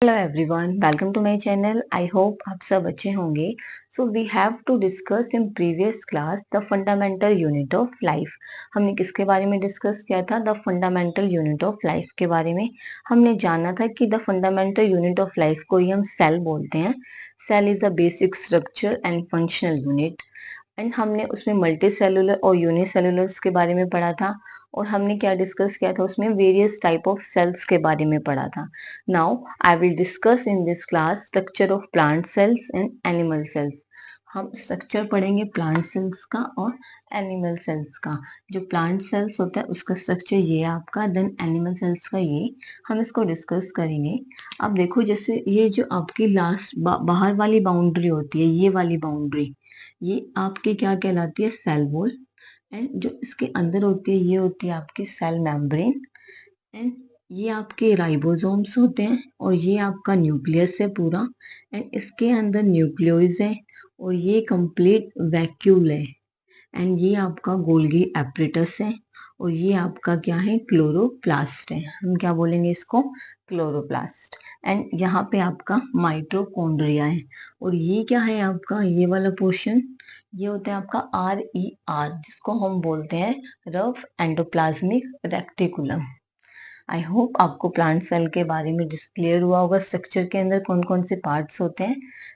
Hello everyone, welcome to my channel. I hope आप सब अच्छे होंगे। So we have to discuss in previous class the fundamental unit of life. हमने किसके बारे में डिस्कस किया था? The fundamental unit of life के बारे में। हमने जाना था कि the fundamental unit of life को ही हम सेल बोलते हैं। Cell is the basic structure and functional unit. And हमने उसमें मल्टी सेलुलर और यूनिसेलुलर्स के बारे में पढ़ा था। और हमने क्या डिस्कस किया था? उसमें वेरियस टाइप ऑफ सेल्स के बारे में पढ़ा था। Now I will discuss in this class structure of plant cells and animal cells. हम स्ट्रक्चर पढ़ेंगे प्लांट सेल्स का और एनिमल सेल्स का। जो प्लांट सेल्स होता है उसका स्ट्रक्चर ये है आपका, देन एनिमल सेल्स का ये। हम इसको डिस्कस करेंगे। अब देखो, जैसे ये जो आपकी लास्ट बाहर वाली बाउंड्री होती है, ये वाली बाउंड्री, ये आपकी क्या कहलाती है? Cell wall. एंड जो इसके अंदर होती है ये होती है आपकी सेल मेम्ब्रेन। एंड ये आपके राइबोसोम्स होते हैं और ये आपका न्यूक्लियस है पूरा। एंड इसके अंदर न्यूक्लियोइड है और ये कंप्लीट वैक्यूल है। एंड ये आपका गोल्गी एपरेटस है और ये आपका क्या है? क्लोरोप्लास्ट है। हम क्या बोलेंगे इसको? क्लोरोप्लास्ट। एंड यहाँ पे आपका माइटोकॉन्ड्रिया है। और ये क्या है आपका? ये वाला पोर्शन, ये होता है आपका RER, जिसको हम बोलते हैं रफ एंडोप्लाज्मिक रेक्टिकुलम। आई होप आपको प्लांट सेल के बारे में क्लियर हुआ होगा, स्ट्रक्चर के अंदर कौन कौन से पार्ट्स होते हैं।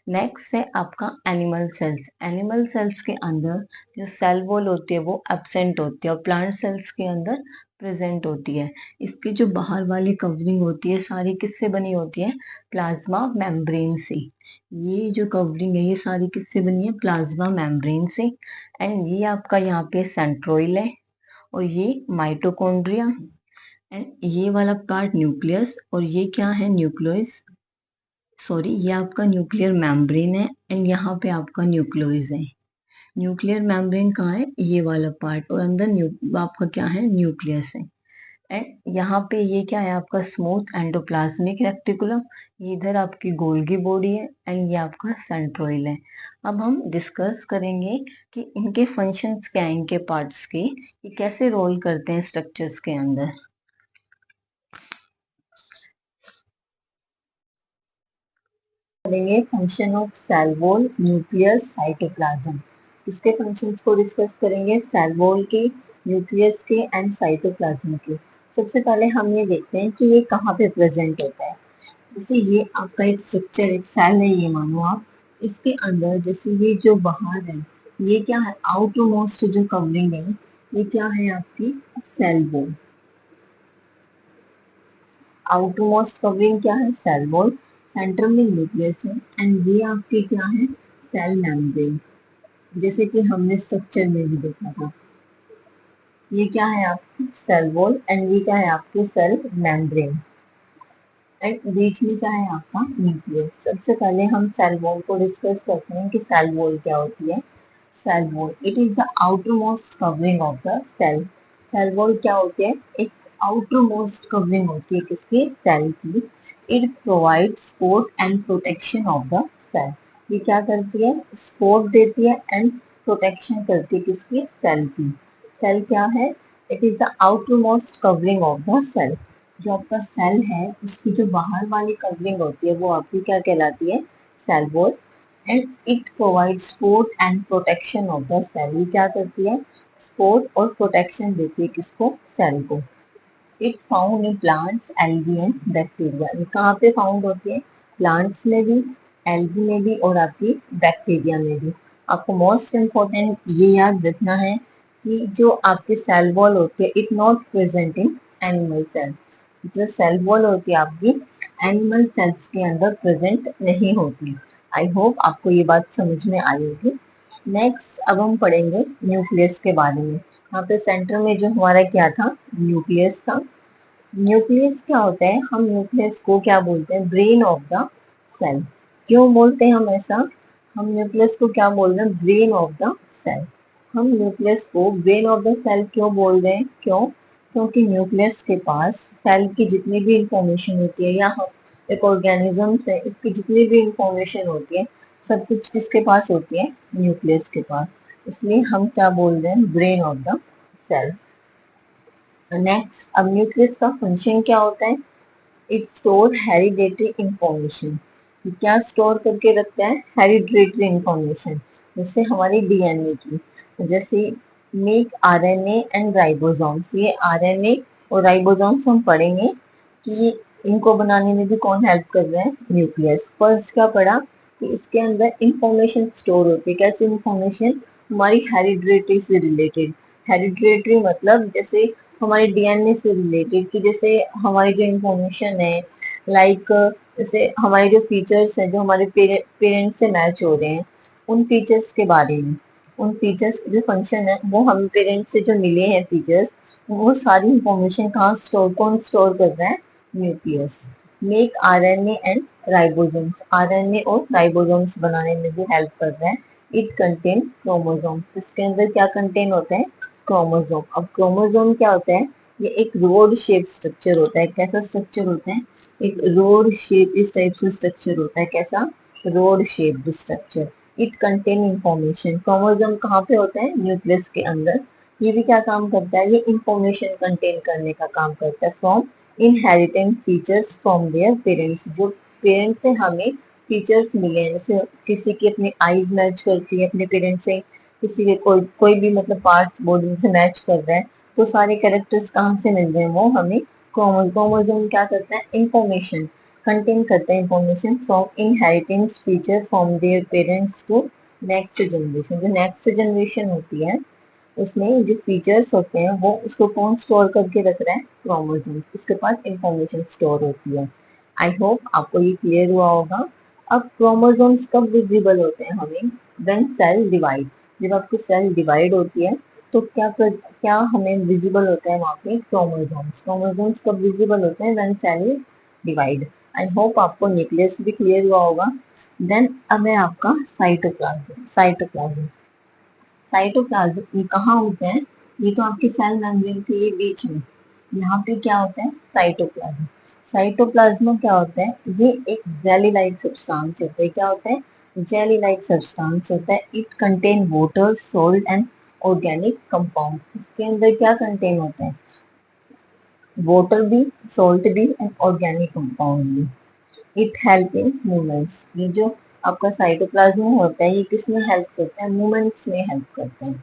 नेक्स्ट है आपका एनिमल सेल्स। एनिमल सेल्स के अंदर जो सेल वॉल होती है वो एब्सेंट होती है और प्लांट सेल्स के अंदर प्रेजेंट होती है। इसकी जो बाहर वाली कवरिंग होती है सारी किससे बनी होती है? प्लाज्मा मेम्ब्रेन से। ये जो कवरिंग है ये सारी किससे बनी है? प्लाज्मा मेम्ब्रेन से। एंड ये आपका यहाँ पे सेंट्रोइल है और ये माइटोकॉन्ड्रिया। एंड ये वाला पार्ट न्यूक्लियस और ये क्या है? न्यूक्लियस, सॉरी, ये आपका न्यूक्लियर मेम्ब्रेन है। एंड यहाँ पे आपका न्यूक्लियस है। न्यूक्लियर मेम्ब्रेन कहाँ है? ये वाला पार्ट। और अंदर आपका क्या है? न्यूक्लियस है। एंड यहाँ पे ये क्या है आपका? Smooth endoplasmic reticulum. ये इधर आपकी गोल्गी बॉडी है एंड ये आपका सेंट्रोइल है। अब हम डिस्कस करेंगे कि इनके फंक्शंस क्या हैं, इनके पार्ट्स के, ये कैसे रोल करते हैं स्ट्रक्चर्स के अंदर। करेंगे function of cell wall, nucleus, cytoplasm. इसके फंक्शंस को डिस्कस करेंगे, सेल वॉल के, न्यूक्लियस के एंड साइटोप्लाज्म के। सबसे पहले हम ये देखते हैं कि ये कहाँ पे प्रेजेंट होता है। जैसे ये आपका एक स्ट्रक्चर, एक सेल है ये मानो आप। इसके अंदर जैसे ये जो बाहर है ये क्या है? आउटर मोस्ट जो कवरिंग है ये क्या है आपकी? Cell wall. Outer most covering क्या है? Cell wall. सेंटर में न्यूक्लियस है एंड ये आपके क्या है? Cell membrane. जैसे कि हमने स्ट्रक्चर में भी देखा था, ये क्या है आपकी? Cell wall. एंड ये क्या है आपके? Cell membrane. एंड बीच में क्या है आपका? न्यूक्लियस। सबसे पहले हम सेल वॉल को डिस्कस करते हैं कि सेल वॉल क्या होती है। Cell wall, it is the outer most covering of the cell. Cell wall क्या होती है? एक आउटर मोस्ट कवरिंग होती है किसकी? सेल की। It provide support and protection of the cell. ये क्या करती है? सपोर्ट देती है एंड प्रोटेक्शन करती है किसकी? सेल की। सेल क्या है? It is the outer most covering of the cell. जो आपका सेल है उसकी जो बाहर वाली कवरिंग होती है वो आपकी क्या कहलाती है? Cell wall. And it provide support and protection of the cell. ये क्या करती है? सपोर्ट और प्रोटेक्शन देती है किसको? सेल को। It found in plants, algae and bacteria. ये कहाँ पे फाउंड होती है? प्लांट्स में भी, एल्गी में भी और आपकी बैक्टीरिया में भी। आपको मोस्ट इम्पोर्टेंट ये याद रखना है कि जो आपकी सेल वॉल होती है it not present in animal cell. जो सेल वॉल होती है आपकी एनिमल सेल्स के अंदर प्रेजेंट नहीं होती। आई होप आपको ये बात समझ में आई होगी। नेक्स्ट अब हम पढ़ेंगे न्यूक्लियस के बारे में। यहाँ पे सेंटर में जो हमारा क्या था? न्यूक्लियस था। न्यूक्लियस क्या होता है? हम न्यूक्लियस को क्या बोलते हैं? Brain of the cell. क्यों बोलते हैं हम ऐसा? हम न्यूक्लियस को क्या बोल रहे हैं? Brain of the cell. हम न्यूक्लियस को ब्रेन ऑफ द सेल क्यों बोल रहे हैं? क्यों? क्योंकि न्यूक्लियस के पास सेल की जितनी भी इंफॉर्मेशन होती है या हम एक ऑर्गेनिज्म से इसकी जितनी भी इंफॉर्मेशन होती है सब कुछ किसके पास होती है? न्यूक्लियस के पास। इसलिए हम क्या बोल रहे हैं? Brain of the cell. Next, अब न्यूक्लियस का फंक्शन क्या होता है? It store hereditary information. क्या स्टोर करके रखता है? हेरिडेटरी इंफॉर्मेशन, जैसे हमारी डीएनए की, जैसे मेक आरएनए एंड राइबोसोम्स। ये आरएनए और राइबोसोम्स हम पढ़ेंगे कि इनको बनाने में भी कौन हेल्प कर रहा है? न्यूक्लियस। फर्स्ट क्या पढ़ा कि इसके अंदर इंफॉर्मेशन स्टोर होती है। कैसी इंफॉर्मेशन? हमारी हेरिडिटी से रिलेटेड। हेरिडिटरी मतलब जैसे हमारे डीएनए से रिलेटेड, कि जैसे हमारी जो इंफॉर्मेशन है, लाइक जैसे हमारे जो फीचर्स हैं जो हमारे पेरेंट्स से मैच हो रहे हैं, उन फीचर्स के बारे में, उन फीचर्स जो फंक्शन है वो हम पेरेंट्स से जो मिले हैं फीचर्स, वो सारी इंफॉर्मेशन कहाँ स्टोर, कौन स्टोर कर रहा है? Nucleus. Make RNA and ribosomes, RNA और राइबोसोम्स बनाने में भी हेल्प कर रहा है। इट कंटेन क्रोमोसोम, इसके अंदर क्या कंटेन होते हैं? क्रोमोसोम। अब क्रोमोसोम क्या होता है? ये एक रोड शेप स्ट्रक्चर होता है। कैसा स्ट्रक्चर होता है? एक रोड शेप, इस टाइप से स्ट्रक्चर होता है। कैसा? Rod shape structure. It contain information. Chromosome कहाँ पे होता है? न्यूक्लियस के अंदर। ये भी क्या काम करता है? ये इंफॉर्मेशन कंटेन करने का काम करता है। From inherent features from their parents, जो पेरेंट्स से हमें फीचर्स मिले हैं, जैसे किसी की अपनी आईज मैच करती है अपने पेरेंट्स से, किसी के कोई भी मतलब पार्ट्स बॉडी से मैच कर रहा है, तो सारे कैरेक्टर्स कहाँ से मिल रहे हैं? वो हमें क्रोमोसोम क्या करता है? इंफॉर्मेशन कंटेन करता है, information from inheritance feature from their parents to next generation. जो नेक्स्ट जनरेशन होती है उसमें जो फीचर्स होते हैं वो उसको कौन स्टोर करके रख रहा है? क्रोमोसोम। उसके पास इंफॉर्मेशन स्टोर होती है। आई होप आपको ये क्लियर हुआ होगा। अब क्रोमोसोम्स कब विजिबल होते हैं हमें? व्हेन सेल डिवाइड, जब आपकी सेल डिवाइड होती है तो क्या हमें विजिबल होता है वहाँ पे? क्रोमोसोम्स। क्रोमोसोम्स कब विजिबल होते हैं? When cell is divide. I hope आपको न्यूक्लियस भी क्लियर हुआ होगा। देन अब है आपका साइटोप्लाज्म। साइटोप्लाज्म ये कहाँ होते हैं? ये तो आपके सेल मेम्ब्रेन के ये बीच में, यहाँ पे क्या होता है? साइटोप्लाज्म। साइटोप्लाज्म क्या होता है? ये एक जेली लाइक सब्सटेंस होता है। क्या होता है? जेली लाइक सब्सटेंस होता है। It contain water, salt and organic compound. इसके अंदर क्या कंटेन होता है? वाटर भी, सॉल्ट भी एंड ऑर्गेनिक कंपाउंड भी। It help in movements. ये जो आपका साइटोप्लाज्म होता है ये किस में हेल्प करता है? मूवमेंट्स में हेल्प करता है।